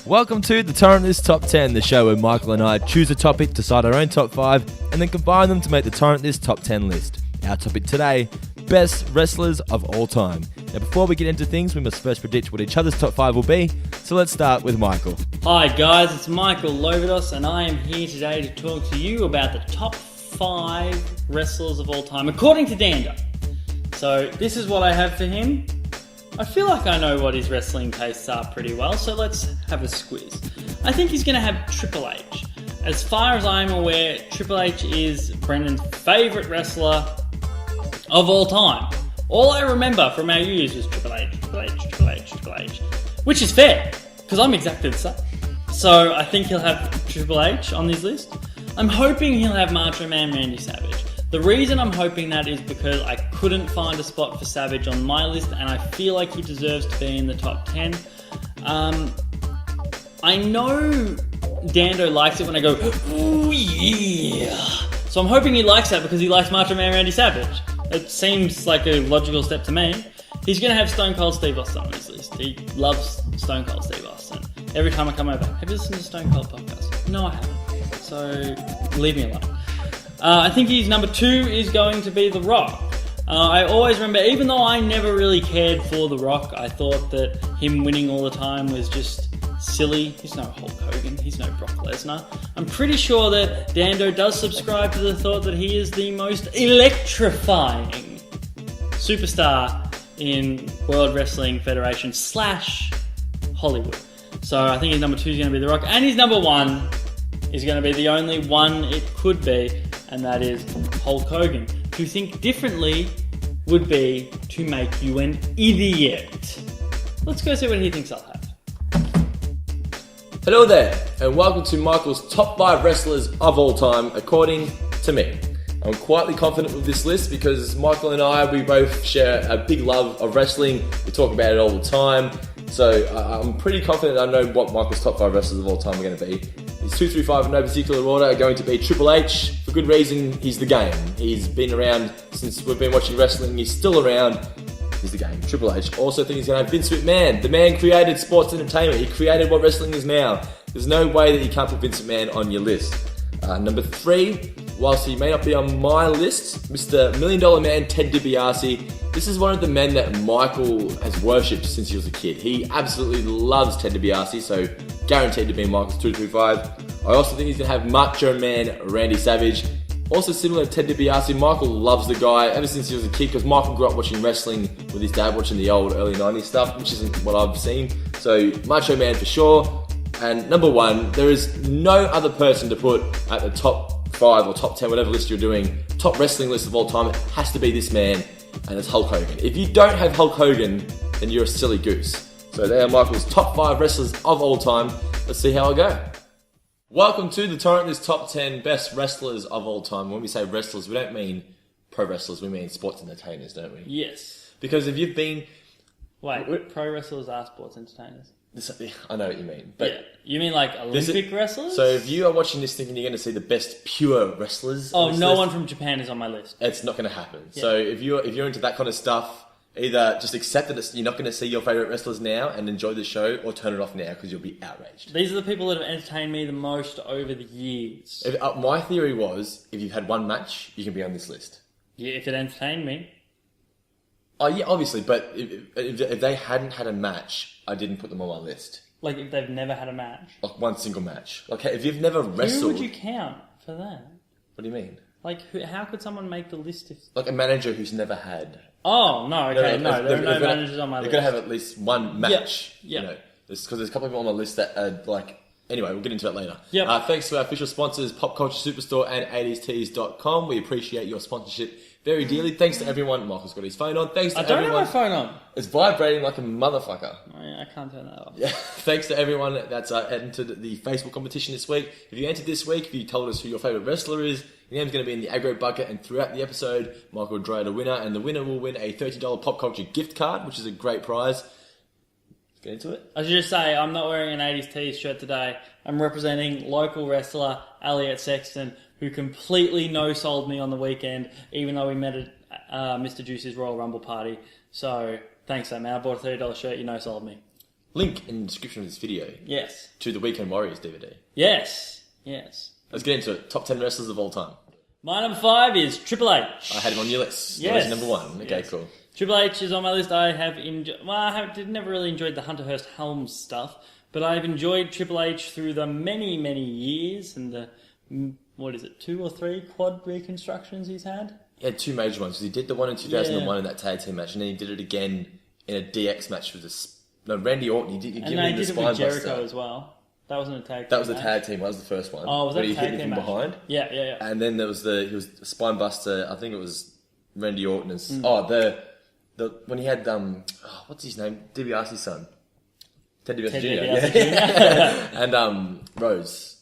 Welcome to the Torrent Top 10, the show where Michael and I choose a topic, decide our own top 5, and then combine them to make the Torrent Top 10 list. Our topic today, best wrestlers of all time. Now before we get into things, we must first predict what each other's top 5 will be, so let's start with Michael. Hi guys, it's Michael Lovados, and I am here today to talk to you about the top 5 wrestlers of all time, according to Dando. So this is what I have for him. I feel like I know what his wrestling tastes are pretty well, so let's have a squiz. I think he's going to have Triple H. As far as I'm aware, Triple H is Brendan's favourite wrestler of all time. All I remember from our years was Triple H, Triple H, Triple H, Triple H. Which is fair, because I'm exactly the same. So I think he'll have Triple H on his list. I'm hoping he'll have Macho Man Randy Savage. The reason I'm hoping that is because I couldn't find a spot for Savage on my list, and I feel like he deserves to be in the top 10. I know Dando likes it when I go, ooh yeah. So I'm hoping he likes that because he likes Macho Man Randy Savage. It seems like a logical step to me. He's going to have Stone Cold Steve Austin on his list. He loves Stone Cold Steve Austin. Every time I come over, have you listened to Stone Cold podcast? No, I haven't. So leave me alone. I think his number 2 is going to be The Rock. I always remember, even though I never really cared for The Rock, I thought that him winning all the time was just silly. He's no Hulk Hogan, he's no Brock Lesnar. I'm pretty sure that Dando does subscribe to the thought that he is the most electrifying superstar in World Wrestling Federation / Hollywood. So I think his number 2 is going to be The Rock, and his number 1 is going to be the only one it could be, and that is Hulk Hogan. To think differently would be to make you an idiot. Let's go see what he thinks I'll have. Hello there, and welcome to Michael's top 5 wrestlers of all time, according to me. I'm quietly confident with this list because Michael and I, we both share a big love of wrestling. We talk about it all the time. So I'm pretty confident I know what Michael's top 5 wrestlers of all time are going to be. His 2, 3, 5 in no particular order are going to be Triple H. For good reason, he's the game. He's been around since we've been watching wrestling. He's still around. He's the game. Triple H. Also think he's going to have Vince McMahon. The man created sports entertainment. He created what wrestling is now. There's no way that you can't put Vince McMahon on your list. Number 3, whilst he may not be on my list, Mr. $1 Million Man Ted DiBiase. This is one of the men that Michael has worshipped since he was a kid. He absolutely loves Ted DiBiase, so guaranteed to be in Michael's 2, 3, 5. I also think he's going to have Macho Man Randy Savage. Also similar to Ted DiBiase, Michael loves the guy ever since he was a kid because Michael grew up watching wrestling with his dad, watching the old early 90s stuff, which isn't what I've seen. So Macho Man for sure. And number 1, there is no other person to put at the top 5 or top 10, whatever list you're doing, top wrestling list of all time. It has to be this man, and it's Hulk Hogan. If you don't have Hulk Hogan, then you're a silly goose. So there are Michael's top 5 wrestlers of all time. Let's see how I go. Welcome to the Torrent Top 10 best wrestlers of all time. When we say wrestlers, we don't mean pro wrestlers, we mean sports entertainers, don't we? Yes. Because if you've been... Wait, pro wrestlers are sports entertainers? I know what you mean. But yeah. You mean like Olympic wrestlers? So if you are watching this thinking you're going to see the best pure wrestlers... Oh, no one from Japan is on my list. It's not going to happen. Yeah. So if you're into that kind of stuff, either just accept that you're not going to see your favourite wrestlers now and enjoy the show, or turn it off now because you'll be outraged. These are the people that have entertained me the most over the years. My theory was, if you've had one match, you can be on this list. Yeah, if it entertained me. Oh yeah, obviously, but if they hadn't had a match, I didn't put them on my list. Like if they've never had a match? Like one single match. Like if you've never wrestled... Who would you count for that? What do you mean? Like, how could someone make the list if... Like a manager who's never had... Oh, no, okay, no, there are no managers on my list. They're going to have at least one match. Yep. You know, because there's a couple of people on my list that are like... Anyway, we'll get into that later. Yep. Thanks to our official sponsors, Pop Culture Superstore and 80stees.com. We appreciate your sponsorship very dearly. Thanks to everyone. Michael's got his phone on. Thanks to everyone. I don't have my phone on. It's vibrating like a motherfucker. Oh, yeah, I can't turn that off. Yeah. Thanks to everyone that's entered the Facebook competition this week. If you entered this week, if you told us who your favourite wrestler is, your name's going to be in the aggro bucket, and throughout the episode, Michael will draw out a winner, and the winner will win a $30 Pop Culture gift card, which is a great prize. Let's get into it. I should just say, I'm not wearing an 80s Tees shirt today. I'm representing local wrestler Elliot Sexton, who completely no-sold me on the weekend, even though we met at Mr. Juice's Royal Rumble party. So, thanks, man. I bought a $30 shirt, you no-sold me. Link in the description of this video Yes. to the Weekend Warriors DVD. Yes. Yes. Let's get into it. Top 10 wrestlers of all time. My number 5 is Triple H. I had him on your list. Yes. That was number 1. Okay, Yes. cool. Triple H is on my list. I have enjoyed. Well, never really enjoyed the Hunter Hearst Helms stuff, but I've enjoyed Triple H through the many, many years and the 2 or 3 quad reconstructions he's had. He had 2 major ones. He did the one in 2001 in that tag team match, and then he did it again in a DX match with Randy Orton. He did And him they the did it spine with Jericho buster. as well. That wasn't a tag team. That was the match. tag team. That was the first one. Oh, was that But he tag hit me team from match? behind. Yeah. And then there was the spine buster. I think it was Randy Orton. And, the when he had what's his name? DiBiase's son, Ted DiBiase Ted Jr. DiBiase Yeah. And Rose,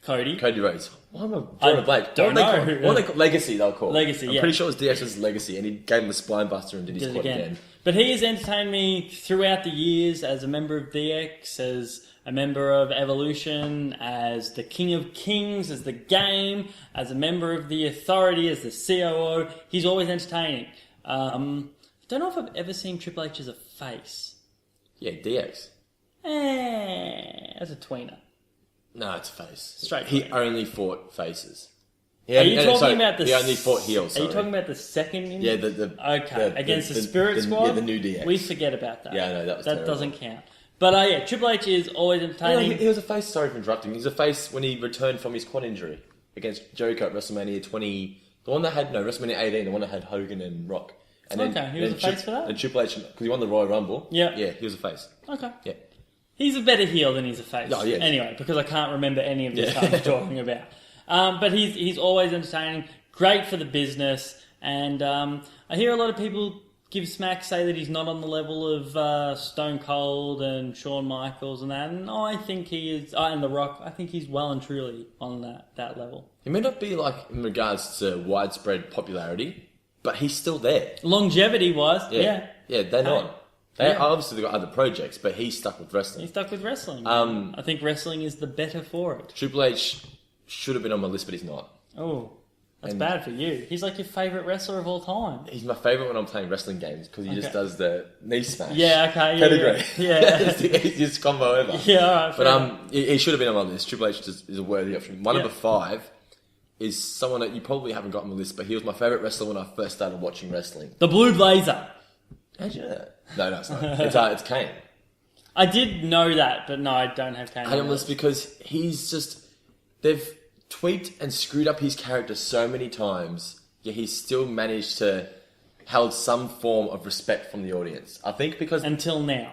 Cody Rhodes. Why am I drawing a blank? don't know. What they call Legacy? They'll call Legacy, I'm yeah. pretty sure it was DX's Legacy, and he gave him the spine buster and did his did it quad again. But he has entertained me throughout the years as a member of DX, as a member of Evolution, as the King of Kings, as the Game, as a member of the Authority, as the COO. He's always entertaining. Don't know if I've ever seen Triple H as a face. Yeah, DX. As a tweener. No, it's a face. Straight He tweener. only fought faces. Are you talking about the? He only fought heels. Are you sorry. talking about the second? Yeah, against the Spirit Squad. Yeah, the new DX. We forget about that. Yeah, I know, that was that terrible. doesn't count. But Triple H is always entertaining. He was a face. Sorry for interrupting. He was a face when he returned from his quad injury against Jericho at WrestleMania 20. The one that had WrestleMania 18. The one that had Hogan and Rock. And Okay, he was a face for that? And Triple H, because he won the Royal Rumble. Yeah. Yeah, he was a face. Okay. Yeah. He's a better heel than he's a face. Oh, yes. Anyway, because I can't remember any of the Yeah. stuff you're talking about. But he's always entertaining, great for the business, and I hear a lot of people give smack, say that he's not on the level of Stone Cold and Shawn Michaels and that, and I think he is, and The Rock, I think he's well and truly on that level. He may not be like in regards to widespread popularity, but he's still there. Longevity-wise, yeah. Yeah, they're Hey. not. They Yeah. obviously got other projects, but he's stuck with wrestling. He's stuck with wrestling. Um, I think wrestling is the better for it. Triple H should have been on my list, but he's not. Oh, that's And- bad for you. He's like your favourite wrestler of all time. He's my favourite when I'm playing wrestling games because he just Okay. does the knee smash. Yeah, okay. Yeah, Pedigree. Yeah. It's the easiest combo ever. Yeah, alright. But he should have been on my list. Triple H is a worthy option. My Yeah. number 5 is someone that you probably haven't got on the list, but he was my favourite wrestler when I first started watching wrestling. The Blue Blazer. How'd you know that? No, it's not. It's Kane. I did know that, but no, I don't have Kane. I don't list because he's just... They've tweaked and screwed up his character so many times, yet he's still managed to held some form of respect from the audience. I think because... Until now.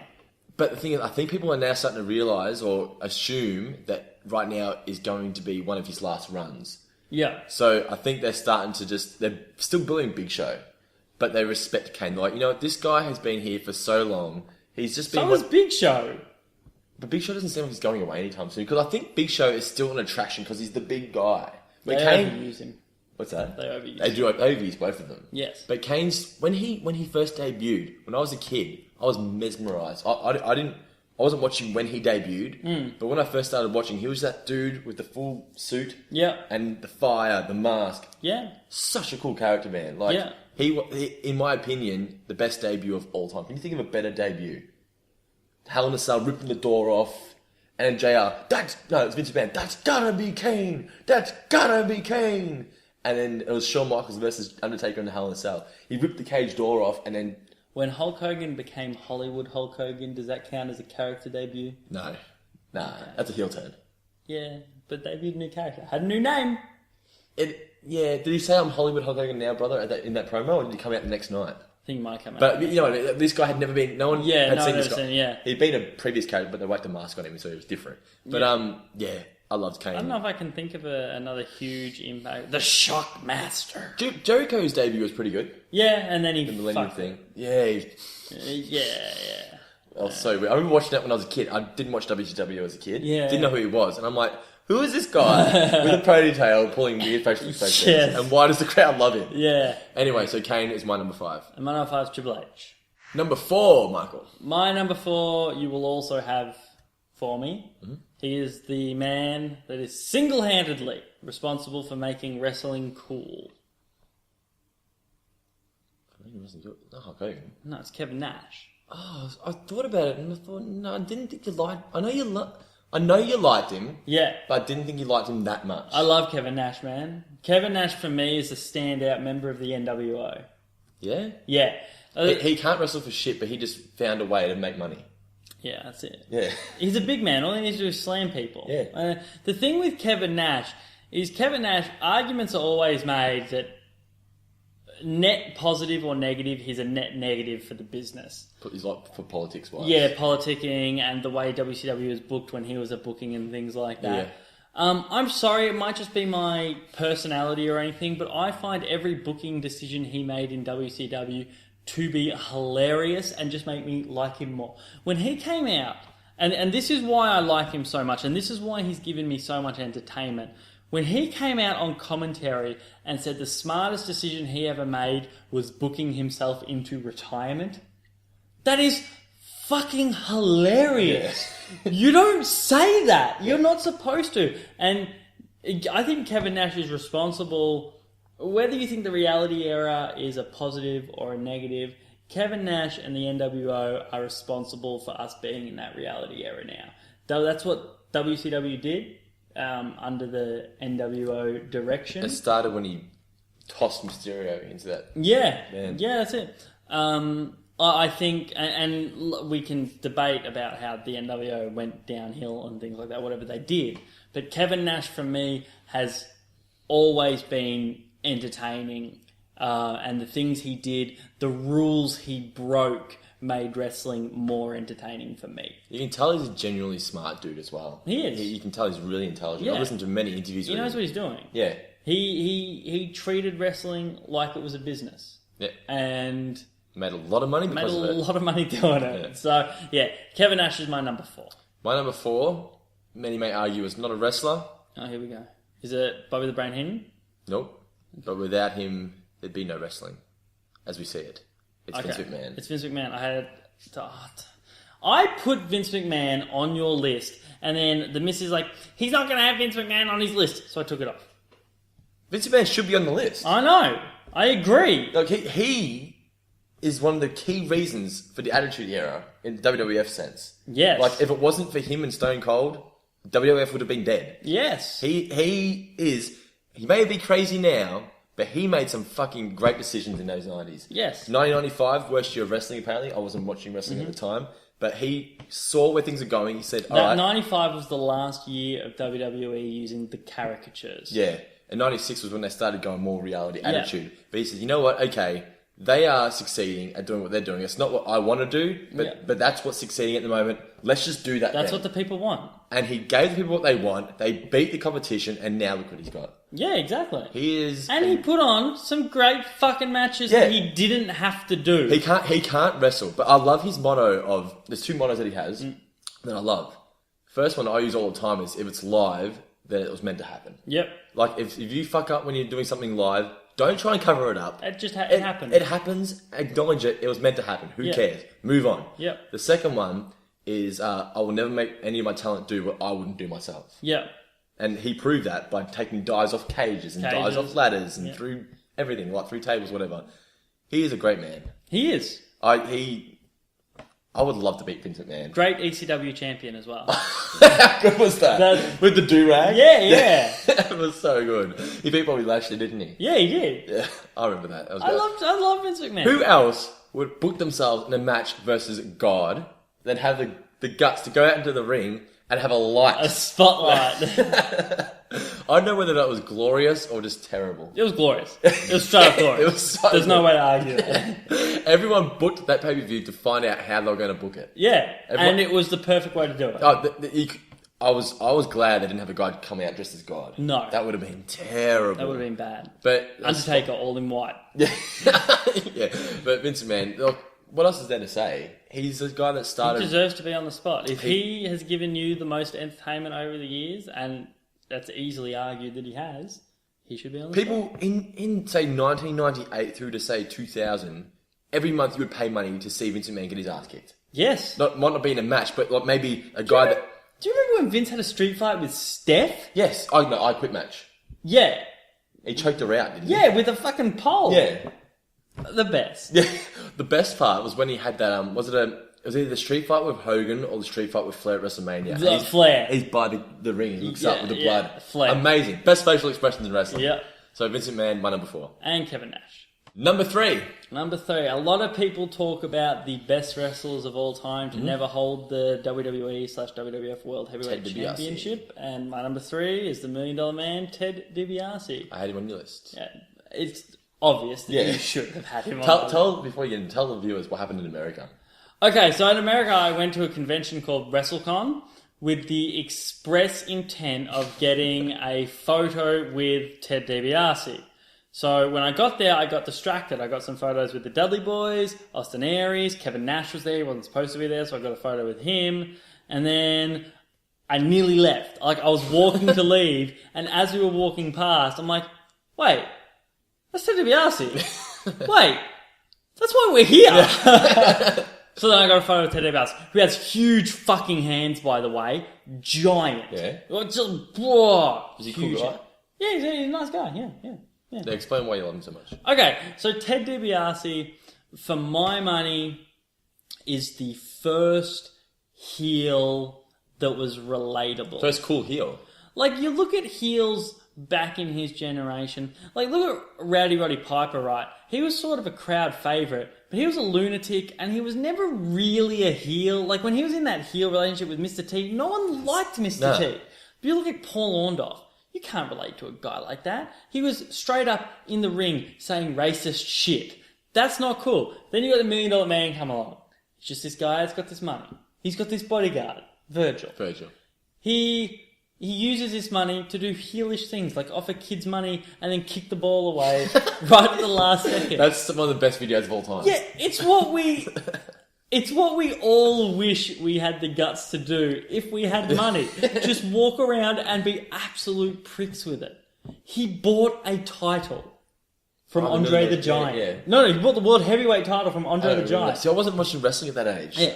But the thing is, I think people are now starting to realise or assume that right now is going to be one of his last runs. Yeah. So I think they're starting to they're still building Big Show, but they respect Kane. They're like, you know, this guy has been here for so long. He's just been... So was Big Show. But Big Show doesn't seem like he's going away anytime soon, because I think Big Show is still an attraction because he's the big guy. They But Kane... overuse him. What's that? They overuse They him. do overuse both of them. Yes. But Kane's... When he first debuted, when I was a kid, I was mesmerised. I wasn't watching when he debuted, but when I first started watching, he was that dude with the full suit Yeah. and the fire, the mask. Yeah. Such a cool character, man. Like, Yeah. he, in my opinion, the best debut of all time. Can you think of a better debut? Hell in a Cell ripping the door off, and JR, it's Vince McMahon, that's gotta be Kane! That's gotta be Kane! And then it was Shawn Michaels versus Undertaker in the Hell in a Cell. He ripped the cage door off, and then... When Hulk Hogan became Hollywood Hulk Hogan, does that count as a character debut? No. Nah, that's a heel turn. Yeah, but debuted a new character. Had a new name. Did he say I'm Hollywood Hulk Hogan now, brother, in that promo, or did he come out the next night? I think it might come out. But, you know, this guy had never been... No one had seen this guy. Yeah. He'd been a previous character, but they whacked a mask on him, so it was different. But, I loved Kane. I don't know if I can think of another huge impact. The Shockmaster. Jericho's debut was pretty good. Yeah, and then he The Millennium fucked thing. Yeah. Yeah. Oh, so weird. I remember watching that when I was a kid. I didn't watch WCW as a kid. Yeah. Didn't know who he was. And I'm like, who is this guy with a ponytail pulling weird facial expressions? Yes. And why does the crowd love him? Yeah. Anyway, so Kane is my number 5. And my number 5 is Triple H. Number 4, Michael. My number 4 you will also have for me. Mm-hmm. He is the man that is single-handedly responsible for making wrestling cool. He wasn't good. Oh, Hulk Hogan. No, it's Kevin Nash. Oh, I thought about it and I thought, no, I didn't think you liked... I know you liked him, Yeah. but I didn't think you liked him that much. I love Kevin Nash, man. Kevin Nash, for me, is a standout member of the NWO. Yeah? Yeah. He can't wrestle for shit, but he just found a way to make money. Yeah, that's it. Yeah. He's a big man. All he needs to do is slam people. Yeah. The thing with Kevin Nash is arguments are always made that net positive or negative, he's a net negative for the business. He's like for politics wise. Yeah, politicking and the way WCW was booked when he was a booking and things like that. Yeah. I'm sorry, it might just be my personality or anything, but I find every booking decision he made in WCW to be hilarious and just make me like him more. When he came out, and this is why I like him so much, and this is why he's given me so much entertainment. When he came out on commentary and said the smartest decision he ever made was booking himself into retirement, that is fucking hilarious. Yeah. You don't say that. You're not supposed to. And I think Kevin Nash is responsible, whether you think the reality era is a positive or a negative, Kevin Nash and the NWO are responsible for us being in that reality era now. That's what WCW did under the NWO direction. It started when he tossed Mysterio into that. Yeah, Man. Yeah, that's it. I think, and we can debate about how the NWO went downhill and things like that, whatever they did. But Kevin Nash, for me, has always been entertaining, and the things he did, the rules he broke, made wrestling more entertaining for me. You can tell he's a genuinely smart dude as well. He is. You can tell he's really intelligent. Yeah. I've listened to many interviews He with him. knows what he's doing. Yeah. He treated wrestling like it was a business. Yeah. And made a lot of money because of it. Made a lot of money doing it. Yeah. So, yeah, Kevin Nash is my number 4. My number 4, many may argue, is not a wrestler. Oh, here we go. Is it Bobby the Brain Heenan? Nope. But without him, there'd be no wrestling, as we see it. It's Okay. Vince McMahon. It's Vince McMahon. I put Vince McMahon on your list, and then the missus is like, he's not going to have Vince McMahon on his list, so I took it off. Vince McMahon should be on the list. I know. I agree. Like he is one of the key reasons for the Attitude Era in the WWF sense. Yes. Like if it wasn't for him and Stone Cold, WWF would have been dead. Yes. He may be crazy now, but he made some fucking great decisions in those 90s. Yes. 1995, worst year of wrestling apparently. I wasn't watching wrestling at the time, but he saw where things are going. He said, all right. 95 was the last year of WWE using the caricatures. Yeah. And 96 was when they started going more reality attitude. But he said, you know what? Okay, they are succeeding at doing what they're doing. It's not what I want to do, but that's what's succeeding at the moment. Let's just do that. That's what the people want. And he gave the people what they want. They beat the competition, and now look what he's got. Yeah, exactly. He is... And he put on some great fucking matches that he didn't have to do. He can't wrestle. But I love his motto of... There's 2 mottos that he has that I love. First one I use all the time is, if it's live, then it was meant to happen. Yep. Like, if you fuck up when you're doing something live, don't try and cover it up. It just it happened. It happens. Acknowledge it. It was meant to happen. Who cares? Move on. Yep. The second one is, I will never make any of my talent do what I wouldn't do myself. Yep. And he proved that by taking dives off cages and dives off ladders and through everything, like through tables, whatever. He is a great man. He is. I would love to beat Vince McMahon. Great ECW champion as well. How good was that? With the do-rag? Yeah. That was so good. He beat Bobby Lashley, didn't he? Yeah, he did. Yeah, I remember that. I love Vince McMahon. Who else would book themselves in a match versus God, then have the guts to go out into the ring and have a light? A spotlight. I don't know whether that was glorious or just terrible. It was glorious. It was straight up glorious. It was so There's no good. way to argue it. Everyone booked that pay-per-view to find out how they were going to book it. Yeah, and it was the perfect way to do it. I was glad they didn't have a guy coming out dressed as God. No. That would have been terrible. That would have been bad. But Undertaker all in white. Yeah. Yeah. But Vince McMahon, look, what else is there to say? He's the guy that started... He deserves to be on the spot. If he has given you the most entertainment over the years, and that's easily argued that he has, he should be on the spot. People in say 1998 through to say 2000, every month you would pay money to see Vince McMahon get his ass kicked. Yes. Might not be in a match, but like maybe a guy that... Do you remember when Vince had a street fight with Steph? Yes, I quit match. Yeah. He choked her out, didn't he? Yeah, with a fucking pole. Yeah. The best. Yeah, the best part was when he had that. Was either the street fight with Hogan or the street fight with Flair at WrestleMania? The Flair. He's by the ring. He looks up with the blood. Flair. Amazing. Best facial expressions in wrestling. Yeah. So Vince McMahon, my number 4. And Kevin Nash. Number 3. Number 3. A lot of people talk about the best wrestlers of all time to never hold the WWE/WWF World Heavyweight Ted DiBiase. Championship. And my number 3 is the $1 Million Man, Ted DiBiase. I had him on your list. Yeah, it's obvious that you should have had him on. Tell before you get in, tell the viewers what happened in America. Okay, so in America, I went to a convention called WrestleCon with the express intent of getting a photo with Ted DiBiase. So when I got there, I got distracted. I got some photos with the Dudley Boys, Austin Aries, Kevin Nash was there. He wasn't supposed to be there, so I got a photo with him. And then I nearly left. Like, I was walking to leave, and as we were walking past, I'm like, wait, that's Ted DiBiase. Wait, that's why we're here. So then I got a photo of Ted DiBiase, who has huge fucking hands, by the way. Giant. Yeah. Just, whoa. Is he a cool guy? Yeah, he's a nice guy. Yeah. They explain why you love him so much. Okay, so Ted DiBiase, for my money, is the first heel that was relatable. First cool heel. Like, you look at heels back in his generation. Like, look at Rowdy Roddy Piper, right? He was sort of a crowd favourite, but he was a lunatic, and he was never really a heel. Like, when he was in that heel relationship with Mr. T, no one liked Mr. T. But you look at Paul Orndorff, you can't relate to a guy like that. He was straight up in the ring saying racist shit. That's not cool. Then you got the $1 Million Man come along. It's just this guy that's got this money. He's got this bodyguard, Virgil. He uses this money to do heelish things, like offer kids money and then kick the ball away right at the last second. That's one of the best videos of all time. Yeah, it's what we all wish we had the guts to do if we had money. Just walk around and be absolute pricks with it. He bought a title from Andre the Giant. Yeah. No, he bought the World Heavyweight title from Andre the Giant. See, I wasn't watching wrestling at that age. Yeah.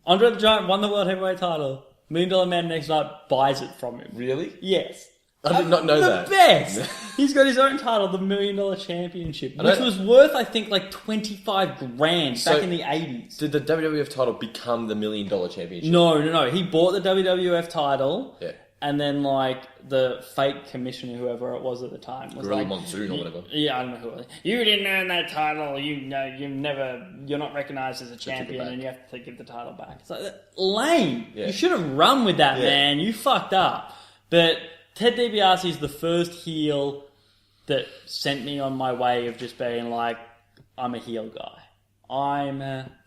Andre the Giant won the World Heavyweight title. $1 Million Man next night buys it from him. Really? Yes. I did not know that. The best! He's got his own title, the $1 Million Championship, which was worth, I think, like $25,000 back in the 80s. Did the WWF title become the $1 Million Championship? No. He bought the WWF title. Yeah. And then, like, the fake commissioner, whoever it was at the time, was Gorilla like, Monsoon or whatever. Yeah, I don't know who it was. You didn't earn that title. You're not recognised as a champion, and you have to give the title back. It's like, lame. Yeah. You should have run with that, man. You fucked up. But Ted DiBiase is the first heel that sent me on my way of just being like, I'm a heel guy.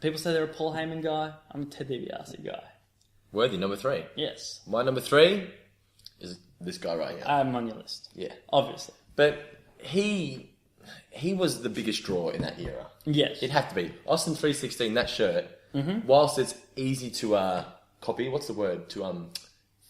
People say they're a Paul Heyman guy. I'm a Ted DiBiase guy. Worthy, number 3. Yes. My number 3 is this guy right here. I'm on your list. Yeah. Obviously. But he was the biggest draw in that era. Yes. It'd have to be. Austin 316, that shirt, whilst it's easy to copy, what's the word? To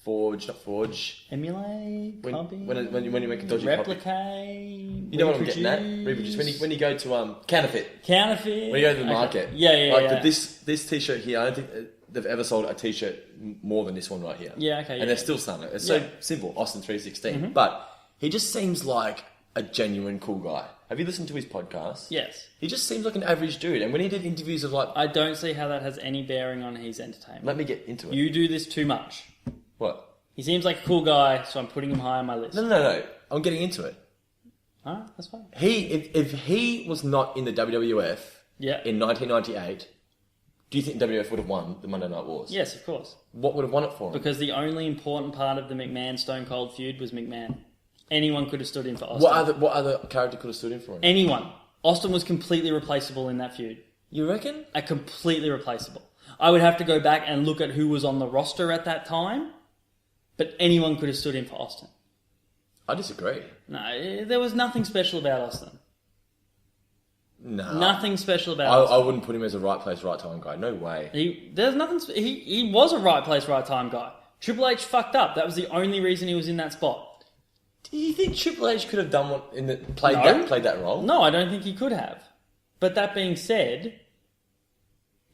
forge. Emulate? Copy? When you make a dodgy replicate, copy. You know what I'm getting at? Reproduce. When you go to counterfeit. Counterfeit. When you go to the market. Yeah. Like this t-shirt here, I don't think they've ever sold a t-shirt more than this one right here. Yeah, okay. And they're still selling it. It's so simple, Austin 316. But he just seems like a genuine cool guy. Have you listened to his podcast? Yes. He just seems like an average dude. And when he did interviews of like... I don't see how that has any bearing on his entertainment. Let me get into it. You do this too much. What? He seems like a cool guy, so I'm putting him high on my list. No. I'm getting into it. Alright, that's fine. If he was not in the WWF in 1998, do you think WWF would have won the Monday Night Wars? Yes, of course. What would have won it for him? Because the only important part of the McMahon Stone Cold feud was McMahon. Anyone could have stood in for Austin. What other character could have stood in for him? Anyone. Austin was completely replaceable in that feud. You reckon? Completely replaceable. I would have to go back and look at who was on the roster at that time, but anyone could have stood in for Austin. I disagree. No, there was nothing special about Austin. No. Nothing special about Austin. I wouldn't put him as a right place, right time guy. No way. He was a right place, right time guy. Triple H fucked up. That was the only reason he was in that spot. Do you think Triple H could have done played that role? No, I don't think he could have. But that being said,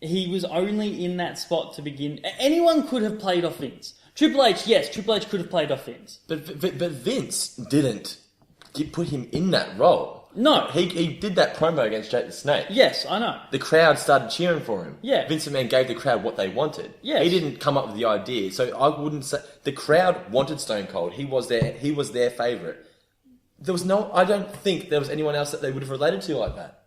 he was only in that spot to begin. Anyone could have played off Vince. Triple H could have played off Vince. But Vince didn't put him in that role. No. He did that promo against Jake the Snake. Yes, I know. The crowd started cheering for him. Yeah. Vince McMahon gave the crowd what they wanted. Yes. He didn't come up with the idea. So I wouldn't say... The crowd wanted Stone Cold. He was their favourite. I don't think there was anyone else that they would have related to like that.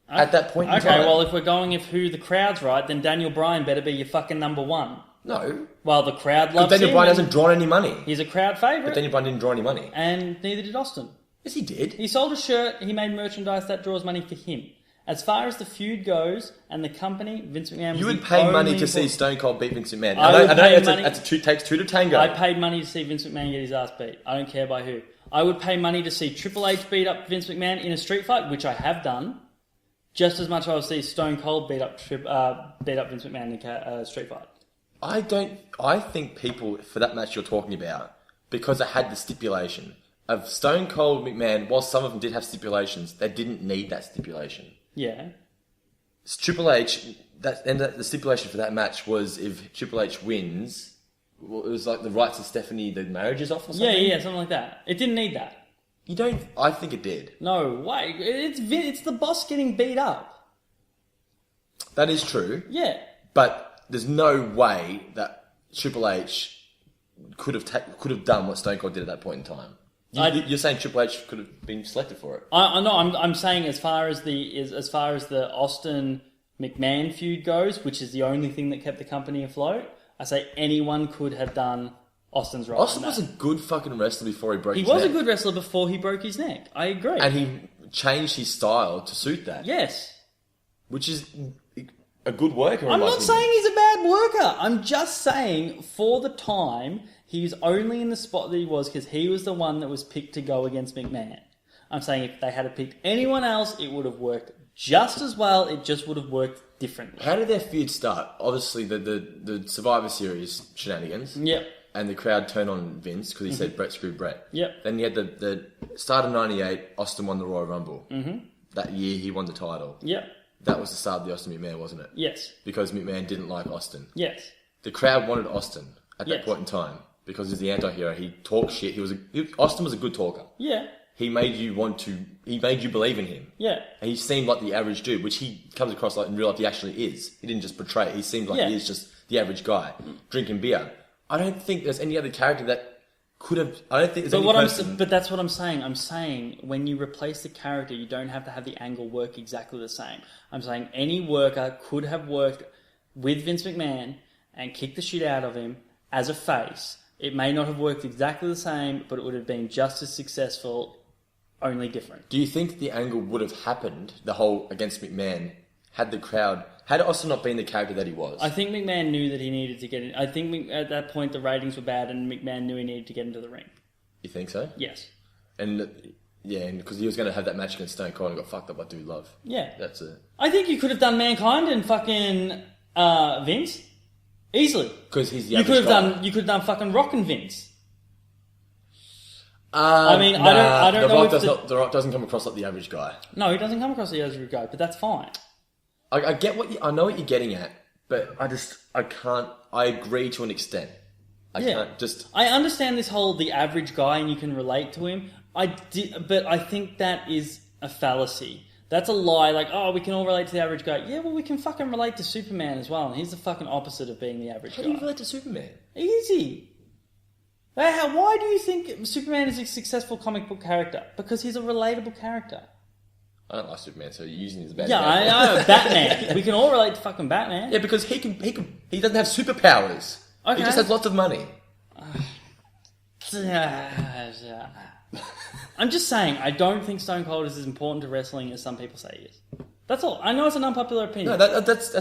At that point in time. Okay, well, if we're going with who the crowd's right, then Daniel Bryan better be your fucking number one. No. Well, the crowd loves him. Daniel Bryan hasn't drawn any money. He's a crowd favourite. But Daniel Bryan didn't draw any money. And neither did Austin. Yes, he did. He sold a shirt, he made merchandise that draws money for him. As far as the feud goes and the company, Vince McMahon was You would pay money to see Stone Cold beat Vince McMahon. I know it takes two to tango. I paid money to see Vince McMahon get his ass beat. I don't care by who. I would pay money to see Triple H beat up Vince McMahon in a street fight, which I have done, just as much as I would see Stone Cold beat up Vince McMahon in a street fight. I think people, for that match you're talking about, because it had the stipulation of Stone Cold McMahon, while some of them did have stipulations, they didn't need that stipulation. Yeah. It's Triple H, the stipulation for that match was if Triple H wins, well, it was like the rights of Stephanie, the marriage is off or something? Yeah, something like that. It didn't need that. You don't... I think it did. No, way. It's the boss getting beat up. That is true. Yeah. But there's no way that Triple H could have done what Stone Cold did at that point in time. You're saying Triple H could have been selected for it? I'm saying as far as the Austin McMahon feud goes, which is the only thing that kept the company afloat, I say anyone could have done Austin's role. Austin was a good fucking wrestler before he broke his neck. He was a good wrestler before he broke his neck. I agree. And he changed his style to suit that. Yes. Which is a good worker. I'm not saying he's a bad worker. I'm just saying for the time... He's only in the spot that he was because he was the one that was picked to go against McMahon. I'm saying if they had picked anyone else, it would have worked just as well. It just would have worked differently. How did their feud start? Obviously, the Survivor Series shenanigans. Yep. And the crowd turned on Vince because he said Brett screwed Brett. Yep. Then you had the start of '98. Austin won the Royal Rumble. Mm-hmm. That year, he won the title. Yep. That was the start of the Austin McMahon, wasn't it? Yes. Because McMahon didn't like Austin. Yes. The crowd wanted Austin at that point in time. Because he's the anti-hero. He talked shit. Austin was a good talker. Yeah. He made you believe in him. Yeah. And he seemed like the average dude, which he comes across like in real life he actually is. He didn't just portray it. He seemed like he is just the average guy, drinking beer. I don't think there's any other character that could have... I don't think there's any person... But that's what I'm saying. I'm saying when you replace the character, you don't have to have the angle work exactly the same. I'm saying any worker could have worked with Vince McMahon and kicked the shit out of him as a face. It may not have worked exactly the same, but it would have been just as successful, only different. Do you think the angle would have happened, the whole against McMahon, had Austin not been the character that he was? I think McMahon knew that he needed to get in. I think at that point the ratings were bad and McMahon knew he needed to get into the ring. You think so? Yes. And because he was going to have that match against Stone Cold and got fucked up by Dude Love. Yeah. That's it. I think you could have done Mankind and fucking Vince. Easily. Because he's the you average guy. You could have done fucking Rock and Vince. I don't know if The Rock doesn't come across like the average guy. No, he doesn't come across like the average guy, but that's fine. I get I know what you're getting at, but I can't. I agree to an extent. I understand this whole the average guy and you can relate to him. But I think that is a fallacy. That's a lie. Like, we can all relate to the average guy. Yeah, well, we can fucking relate to Superman as well. And he's the fucking opposite of being the average guy. How do you relate to Superman? Easy. Why do you think Superman is a successful comic book character? Because he's a relatable character. I don't like Superman, so you're using him as a bad guy. Yeah, I know. Batman. We can all relate to fucking Batman. Yeah, because he doesn't have superpowers. Okay. He just has lots of money. I'm just saying, I don't think Stone Cold is as important to wrestling as some people say he is. That's all. I know it's an unpopular opinion. No, that's.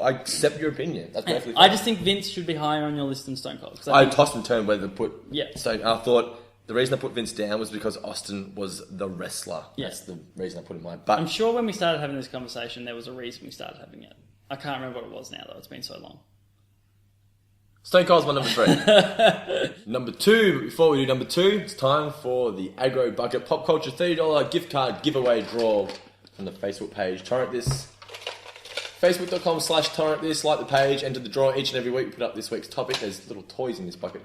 I accept your opinion. That's perfectly fine. I just think Vince should be higher on your list than Stone Cold. I tossed and turned whether to put. Yeah. So I thought the reason I put Vince down was because Austin was the wrestler. Yeah. That's the reason I put him in. But I'm sure when we started having this conversation, there was a reason we started having it. I can't remember what it was now, though. It's been so long. Stone Cold's my number 3. Number 2, before we do number 2, it's time for the Aggro Bucket Pop Culture $30 gift card giveaway draw from the Facebook page. Torrent this. Facebook.com/torrent this. Like the page, enter the draw each and every week. We put up this week's topic. There's little toys in this bucket.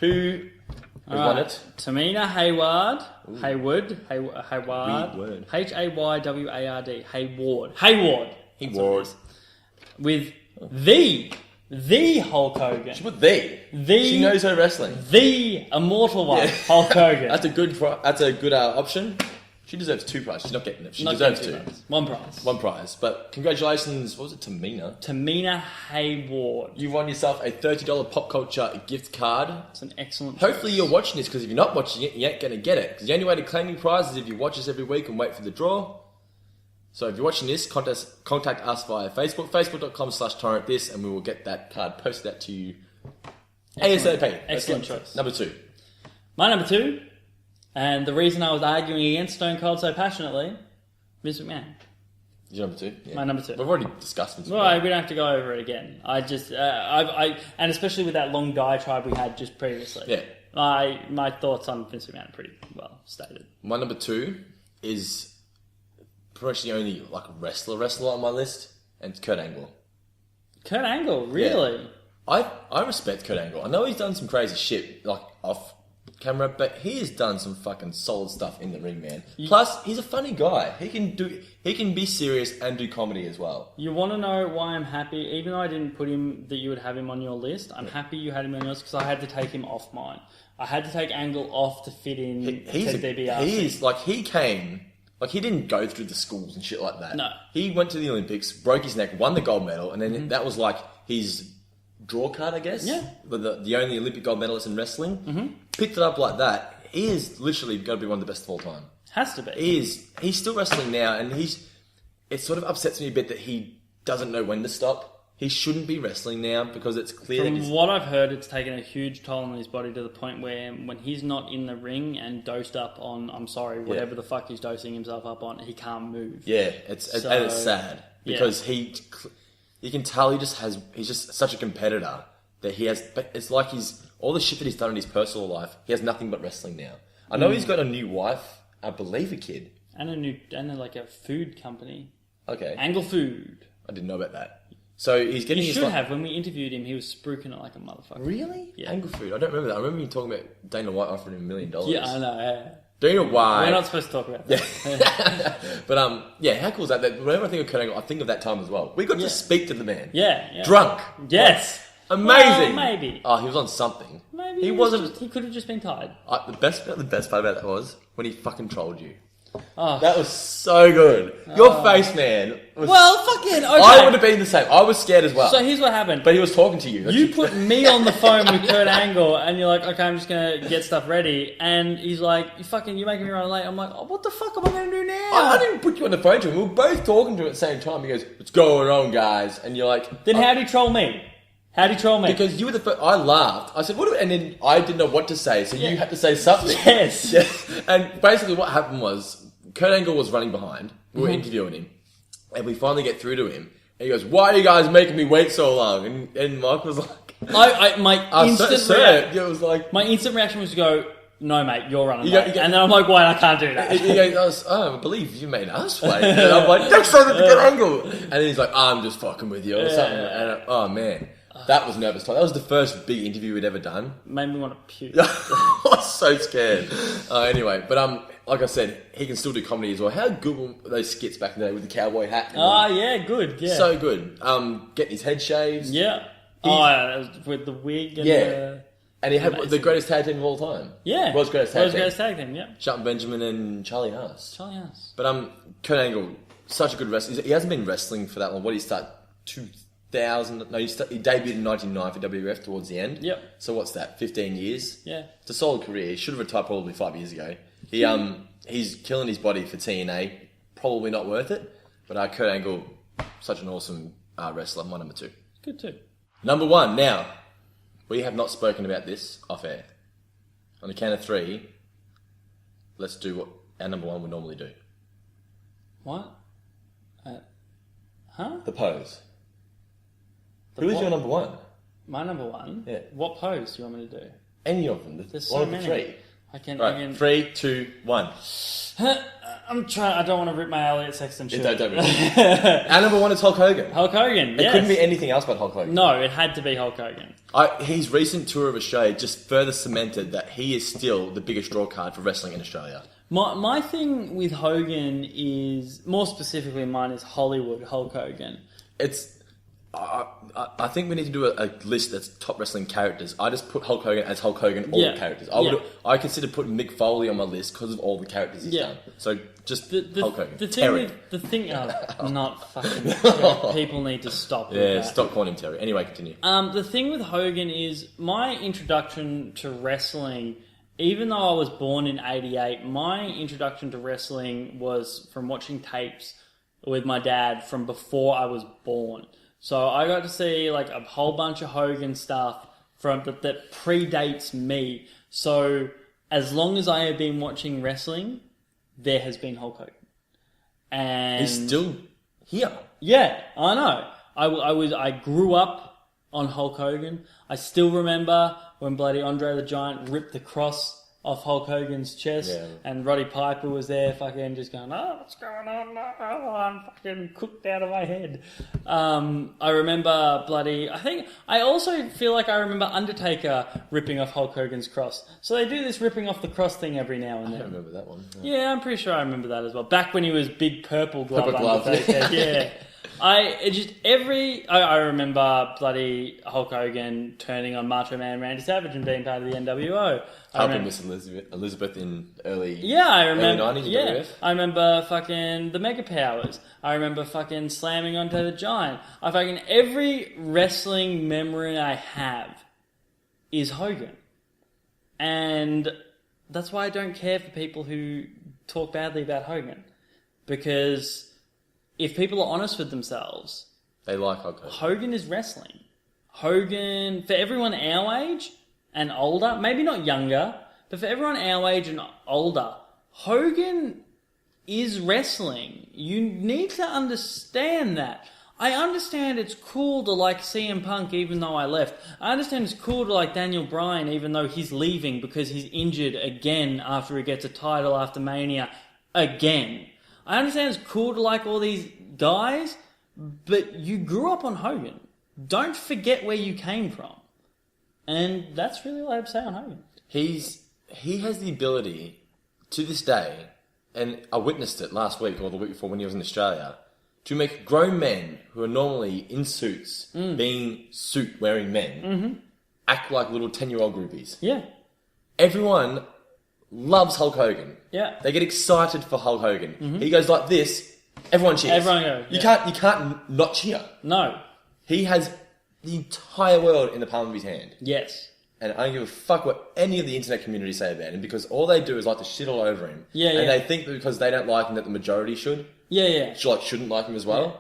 Who Who won it? Tamina Hayward. Hayward. Weird word. Hayward. Hayward. Hayward. With the Hulk Hogan. She put the. She knows her wrestling. The immortal one, Hulk Hogan. That's a good option. She deserves 2 prizes. She's not getting it. She deserves 2. One prize. One prize. But congratulations. What was it? Tamina. Tamina Hayward. You won yourself a $30 Pop Culture gift card. It's an excellent Hopefully choice. you're watching this, because if you're not watching it, you ain't going to get it. Because the only way to claim your prize is if you watch us every week and wait for the draw. So if you're watching this, contact us via Facebook, facebook.com/torrent this, and we will get that card posted out to you ASAP. Excellent choice. Number 2. My number 2, and the reason I was arguing against Stone Cold so passionately, Vince McMahon. Your number 2? Yeah. My number 2. We've already discussed this. Well, we don't have to go over it again. I just, and especially with that long diatribe we had just previously. Yeah. My thoughts on Vince McMahon are pretty well stated. My number 2 is pretty much the only wrestler on my list, and it's Kurt Angle. Kurt Angle, really? Yeah. I respect Kurt Angle. I know he's done some crazy shit, off camera, but he has done some fucking solid stuff in the ring, man. Plus, he's a funny guy. He can be serious and do comedy as well. You want to know why I'm happy? Even though I didn't put him, that you would have him on your list, I'm happy you had him on yours, because I had to take him off mine. I had to take Angle off to fit in Ted DiBiase. He didn't go through the schools and shit like that. No. He went to the Olympics, broke his neck, won the gold medal, and then that was like his draw card, I guess. Yeah. The only Olympic gold medalist in wrestling. Mm-hmm. Picked it up like that. He is literally going to be one of the best of all time. Has to be. He's still wrestling now, and it sort of upsets me a bit that he doesn't know when to stop. He shouldn't be wrestling now, because it's clear From what I've heard, it's taken a huge toll on his body to the point where when he's not in the ring and dosed up on, whatever the fuck he's dosing himself up on, he can't move. Yeah, and it's sad, because you can tell he's just such a competitor that he has, but it's like all the shit that he's done in his personal life, he has nothing but wrestling now. I know he's got a new wife, I believe a kid. And a food company. Okay. Angle Food. I didn't know about that. So he's getting You should have. When we interviewed him, he was spruiking it like a motherfucker. Really? Yeah. Angle Food. I don't remember that. I remember you talking about Dana White offering him $1 million. Yeah, I know. Yeah. Dana White. We're not supposed to talk about that. Yeah. But how cool is that? Whenever I think of Kurt Angle, I think of that time as well. We got to speak to the man. Yeah. Drunk. Yes. Amazing. Well, maybe. Oh, he was on something. Maybe he wasn't. He could have just been tired. The best part about that was when he fucking trolled you. Oh. That was so good. Your face, man. Okay. I would have been the same. I was scared as well. So here's what happened. But he was talking to you. You put me on the phone with Kurt Angle, and you're like, okay, I'm just going to get stuff ready. And he's like, you're making me run late. I'm like, what the fuck am I going to do now? I didn't put you on the phone to him. We were both talking to him at the same time. He goes, what's going on, guys? And you're like... Then how'd he troll me? How'd he troll me? Because you were the first... I laughed. I said, and then I didn't know what to say, so you had to say something. Yes. Yeah. And basically what happened was, Kurt Angle was running behind. We were interviewing him. And we finally get through to him. And he goes, why are you guys making me wait so long? And Mike was like... My instant reaction was to go, no, mate, you're running late. And then I'm like, wait, I can't do that. He goes, I believe you made us wait. And I'm like, next time it's Kurt Angle. And then he's like, I'm just fucking with you or something. And oh, man. That was nervous time. That was the first big interview we'd ever done. Made me want to puke. I was so scared. Anyway, but like I said, he can still do comedy as well. How good were those skits back in the day with the cowboy hat? Yeah, good. Yeah, so good. Getting his head shaved. Yeah. With the wig. And and he had the greatest tag team of all time. Yeah, World's greatest tag team. Yeah. Shelton Benjamin and Charlie Haas. But Kurt Angle, such a good wrestler. He hasn't been wrestling for that long. What did he start? 2000? No, he debuted in 1999 for WWF towards the end. Yep. So what's that? 15 years. Yeah. It's a solid career. He should have retired probably 5 years ago. He's killing his body for TNA. Probably not worth it. But Kurt Angle, such an awesome wrestler. My number 2. Good too. Number 1. Now, we have not spoken about this off air. On the count of 3, let's do what our number 1 would normally do. What? The pose. Who is your number 1? My number 1? Yeah. What pose do you want me to do? Any of them. There's so many. 3. Right, 3, 2, 1. I'm trying. I don't want to rip my Elliot Sexton shirt. Don't rip it. Our number 1 is Hulk Hogan. Hulk Hogan. It couldn't be anything else but Hulk Hogan. No, it had to be Hulk Hogan. His recent tour of Australia just further cemented that he is still the biggest draw card for wrestling in Australia. My thing with Hogan is, more specifically mine, is Hollywood Hulk Hogan. I think we need to do a list that's top wrestling characters. I just put Hulk Hogan as Hulk Hogan, all the characters. I consider putting Mick Foley on my list because of all the characters he's done. So just Hulk Hogan. Not fucking. People need to stop. Yeah, with that. Stop calling him Terry. Anyway, continue. The thing with Hogan is my introduction to wrestling. Even though I was born in '88, my introduction to wrestling was from watching tapes with my dad from before I was born. So I got to see like a whole bunch of Hogan stuff that predates me. So as long as I have been watching wrestling, there has been Hulk Hogan, and he's still here. Yeah, I know. I grew up on Hulk Hogan. I still remember when bloody Andre the Giant ripped the cross off Hulk Hogan's chest, and Roddy Piper was there fucking just going, oh, what's going on? Oh, I'm fucking cooked out of my head. I remember I also feel like I remember Undertaker ripping off Hulk Hogan's cross. So they do this ripping off the cross thing every now and then. I don't remember that one. Yeah, I'm pretty sure I remember that as well. Back when he was big purple glove Undertaker. Yeah. I remember bloody Hulk Hogan turning on Macho Man Randy Savage and being part of the NWO. Helping Miss Elizabeth in early I remember. Early 90s yeah, WWF. I remember fucking the Mega Powers. I remember fucking slamming onto the Giant. Every wrestling memory I have is Hogan, and that's why I don't care for people who talk badly about Hogan, because if people are honest with themselves, they like Hulk Hogan. Hogan is wrestling. Hogan, for everyone our age and older, maybe not younger, but for everyone our age and older, Hogan is wrestling. You need to understand that. I understand it's cool to like CM Punk even though I left. I understand it's cool to like Daniel Bryan even though he's leaving because he's injured again after he gets a title after Mania again. I understand it's cool to like all these guys, but you grew up on Hogan. Don't forget where you came from. And that's really what I'd say on Hogan. He has the ability, to this day, and I witnessed it last week or the week before when he was in Australia, to make grown men who are normally in suits, being suit-wearing men, act like little 10-year-old groupies. Yeah. Everyone loves Hulk Hogan. Yeah. They get excited for Hulk Hogan. He goes like this, everyone cheers. Everyone goes. You can't not cheer. No. He has the entire world in the palm of his hand. Yes. And I don't give a fuck what any of the internet community say about him, because all they do is like to shit all over him. Yeah, and they think that because they don't like him that the majority should. Yeah. Shouldn't like him as well. Yeah.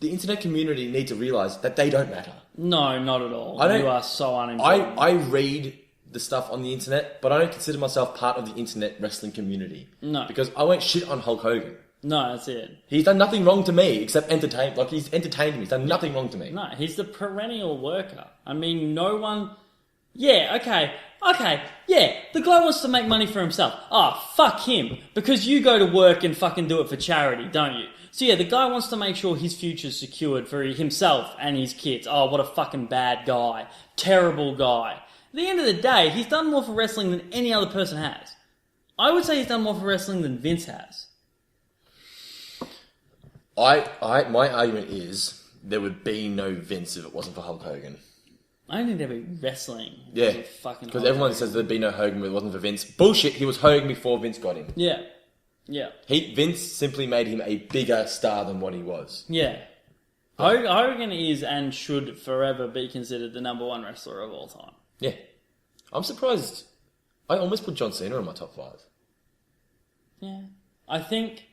The internet community need to realise that they don't matter. No, not at all. You are so unimportant. I read the stuff on the internet, but I don't consider myself part of the internet wrestling community. No. Because I won't shit on Hulk Hogan. No, that's it. He's done nothing wrong to me except entertain. Like, he's entertained me. He's done nothing wrong to me. No, he's the perennial worker. I mean, no one... Yeah, okay, yeah, the guy wants to make money for himself. Fuck him. Because you go to work and fucking do it for charity, don't you? So yeah, the guy wants to make sure his future's secured for himself and his kids. Oh, what a fucking bad guy. Terrible guy. At the end of the day, he's done more for wrestling than any other person has. I would say he's done more for wrestling than Vince has. My argument is there would be no Vince if it wasn't for Hulk Hogan. I don't think there'd be wrestling. Yeah, because everyone says there'd be no Hogan if it wasn't for Vince. Bullshit, he was Hogan before Vince got him. Yeah. Vince simply made him a bigger star than what he was. Yeah. Hogan is and should forever be considered the number one wrestler of all time. Yeah. I'm surprised. I almost put John Cena in my top 5. Yeah. I think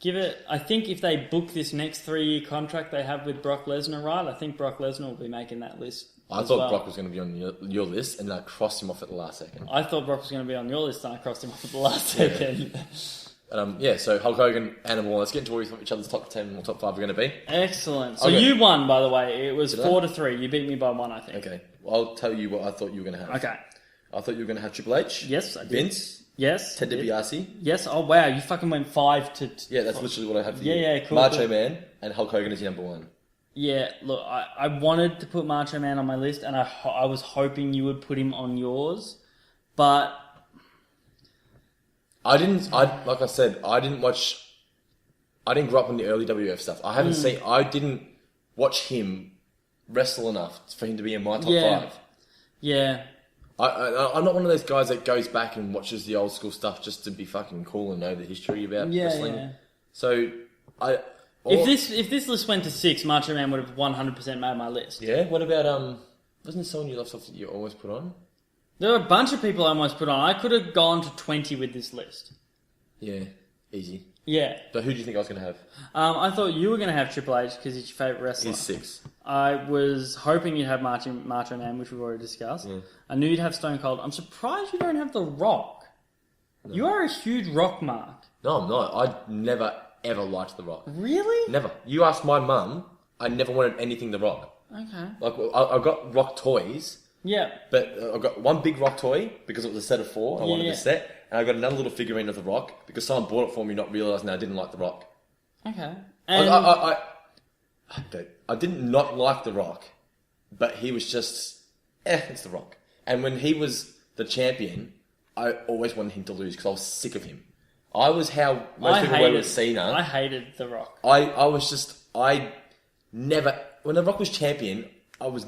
if they book this next 3-year contract they have with Brock Lesnar right, I think Brock Lesnar will be making that list. I thought Brock was going to be on your list, and I crossed him off at the last second. I thought Brock was going to be on your list, and I crossed him off at the last second. So Hulk Hogan, Animal. Let's get into what each other's top 10 or top 5 are going to be. Excellent. So you won, by the way. It was 4-3. You beat me by 1, I think. Okay. Well, I'll tell you what I thought you were going to have. Okay. I thought you were going to have Triple H. Yes, I did. Vince. Yes. Ted DiBiase. Yes. Oh wow, you fucking went 5 to. Yeah, that's literally what I have for you. Yeah, cool. Macho cool. Man and Hulk Hogan is your number 1. Yeah, look, I wanted to put Macho Man on my list, and I was hoping you would put him on yours, but like I said, I didn't grow up on the early WF stuff. I didn't watch him wrestle enough for him to be in my top 5. Yeah. I'm not one of those guys that goes back and watches the old school stuff just to be fucking cool and know the history about wrestling. Yeah. So, If this list went to 6, Macho Man would have 100% made my list. Yeah. What about wasn't there someone you left off that you almost put on? There are a bunch of people I almost put on. I could have gone to 20 with this list. Yeah, easy. Yeah. But who do you think I was going to have? I thought you were going to have Triple H because he's your favourite wrestler. He's 6. I was hoping you'd have Macho Man, which we've already discussed. Yeah. I knew you'd have Stone Cold. I'm surprised you don't have The Rock. No. You are a huge Rock mark. No, I'm not. I never, ever liked The Rock. Really? Never. You asked my mum, I never wanted anything The Rock. Okay. Like, I got Rock toys. Yeah. But I got one big Rock toy because it was a set of 4. I wanted the set. And I got another little figurine of The Rock because someone bought it for me, not realising I didn't like The Rock. Okay. And I didn't not like The Rock, but he was just, it's The Rock. And when he was the champion, I always wanted him to lose because I was sick of him. I was how most people were with Cena. I hated The Rock. I never, when The Rock was champion, I was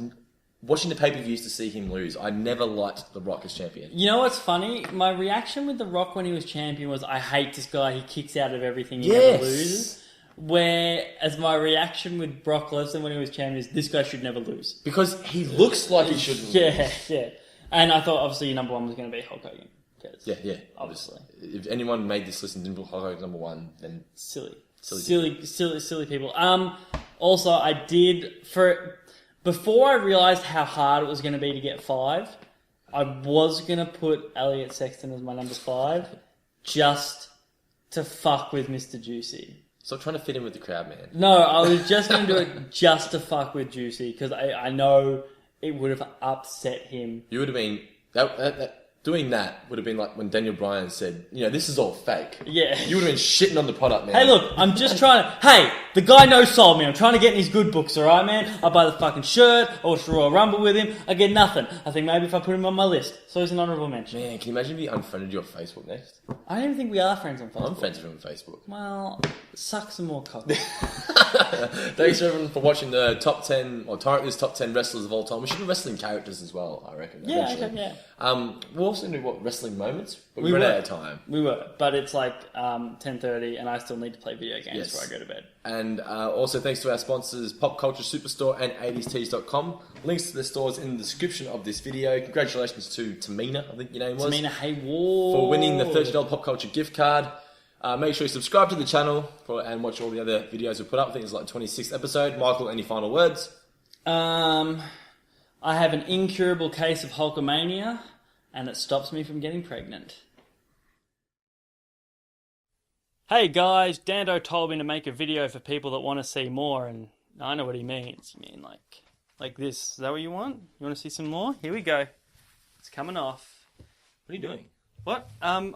watching the pay-per-views to see him lose. I never liked The Rock as champion. You know what's funny? My reaction with The Rock when he was champion was, I hate this guy, he kicks out of everything, he never loses. Whereas my reaction with Brock Lesnar when he was champion is, this guy should never lose. Because he looks like he shouldn't lose. Yeah. And I thought, obviously, your number 1 was going to be Hulk Hogan. Yeah. Obviously. If anyone made this list and didn't put Hulk Hogan number 1, then... Silly people. Also, I did... Before I realised how hard it was going to be to get 5, I was going to put Elliot Sexton as my number 5, just to fuck with Mr. Juicy. Stop trying to fit in with the crowd, man. No, I was just going to do it just to fuck with Juicy, because I know it would have upset him. You would have been... Doing that would have been like when Daniel Bryan said, this is all fake. Yeah. You would have been shitting on the product, man. Hey, look, I'm just trying to... Hey, the guy no-sold me. I'm trying to get in his good books, alright, man? I buy the fucking shirt, I watch the Royal Rumble with him, I get nothing. I think maybe if I put him on my list. So he's an honourable mention. Man, can you imagine if he unfriended you on Facebook next? I don't even think we are friends on Facebook. I'm friends with him on Facebook. Well, suck some more cock. Thanks everyone for watching the top 10, or Torrent top 10 wrestlers of all time. We should do wrestling characters as well, I reckon. Yeah, eventually. okay, yeah. We'll also do wrestling moments, but we were ran out of time. We were, but it's like 10:30 and I still need to play video games before I go to bed. And also thanks to our sponsors, Pop Culture Superstore and 80stees.com. Links to the stores in the description of this video. Congratulations to Tamina, I think your name was. Tamina Hayward. For winning the $30 Pop Culture gift card. Make sure you subscribe to the channel and watch all the other videos we put up. I think it's like 26th episode. Michael, any final words? I have an incurable case of Hulkamania, and it stops me from getting pregnant. Hey guys, Dando told me to make a video for people that want to see more, and I know what he means. You mean like this? Is that what you want? You want to see some more? Here we go. It's coming off. What are you doing? What?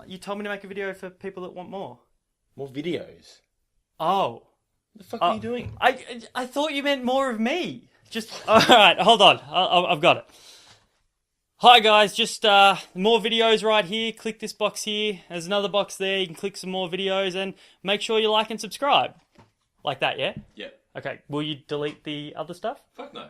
You told me to make a video for people that want more. More videos? Oh. What the fuck are you doing? I thought you meant more of me. Just, alright, hold on. I've got it. Hi guys, just more videos right here. Click this box here. There's another box there. You can click some more videos and make sure you like and subscribe. Like that, yeah? Yeah. Okay, will you delete the other stuff? Fuck no.